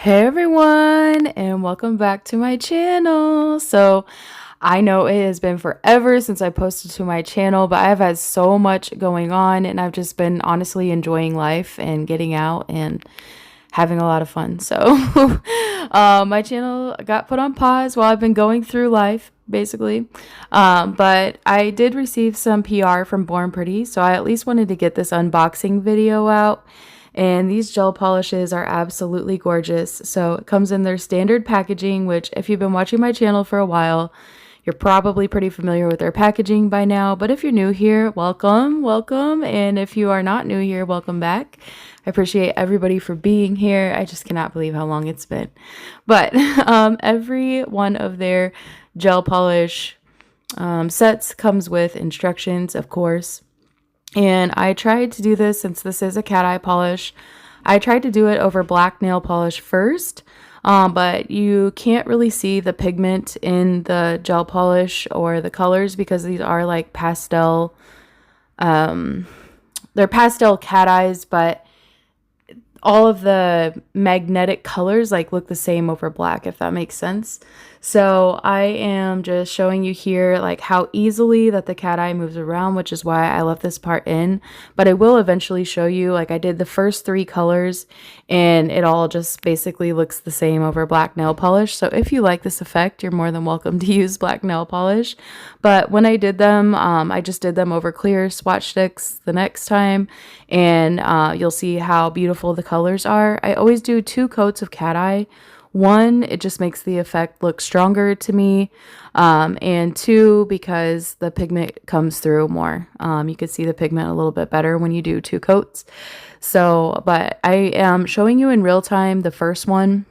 Hey everyone, and welcome back to my channel. So I know it has been forever since I posted to my channel, but I've had so much going on and I've just been honestly enjoying life and getting out and having a lot of fun. So my channel got put on pause while I've been going through life, basically. But I did receive some PR from Born Pretty, so I at least wanted to get this unboxing video out. And these gel polishes are absolutely gorgeous. So it comes in their standard packaging, which if you've been watching my channel for a while, you're probably pretty familiar with their packaging by now. But if you're new here, welcome, welcome. And if you are not new here, welcome back. I appreciate everybody for being here. I just cannot believe how long it's been. But every one of their gel polish sets comes with instructions, of course. And I tried to do this, since this is a cat eye polish, I tried to do it over black nail polish first, but you can't really see the pigment in the gel polish or the colors because these are like pastel, they're pastel cat eyes, but all of the magnetic colors like look the same over black, if that makes sense. So I am just showing you here like how easily that the cat eye moves around, which is why I left this part in. But I will eventually show you, like I did the first 3 colors and it all just basically looks the same over black nail polish. So if you like this effect, you're more than welcome to use black nail polish. But when I did them, I just did them over clear swatch sticks the next time, and you'll see how beautiful the colors are. I always do 2 coats of cat eye. 1, it just makes the effect look stronger to me, and 2, because the pigment comes through more. You can see the pigment a little bit better when you do 2 coats. So, but I am showing you in real time the first one.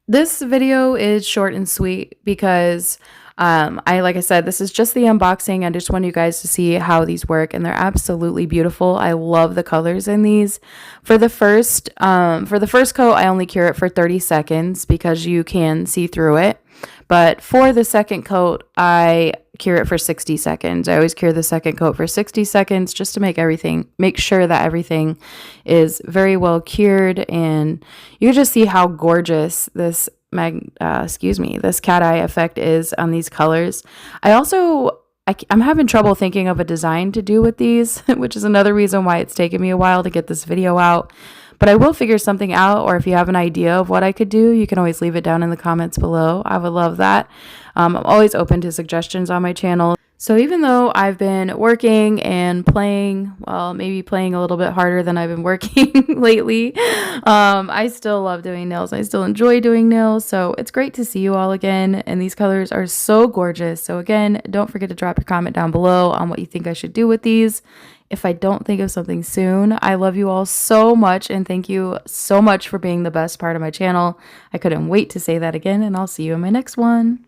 This video is short and sweet because like I said, this is just the unboxing. I just want you guys to see how these work, and they're absolutely beautiful. I love the colors in these. For the first coat, I only cure it for 30 seconds because you can see through it. But for the second coat, I cure it for 60 seconds. I always cure the second coat for 60 seconds just to make sure that everything is very well cured, and you just see how gorgeous this this cat eye effect is on these colors. I'm having trouble thinking of a design to do with these, which is another reason why it's taken me a while to get this video out. But I will figure something out, or if you have an idea of what I could do, you can always leave it down in the comments below. I would love that. I'm always open to suggestions on my channel. So even though I've been working and playing, well, maybe playing a little bit harder than I've been working lately, I still love doing nails. I still enjoy doing nails. So it's great to see you all again. And these colors are so gorgeous. So again, don't forget to drop your comment down below on what you think I should do with these. If I don't think of something soon, I love you all so much, and thank you so much for being the best part of my channel. I couldn't wait to say that again, and I'll see you in my next one.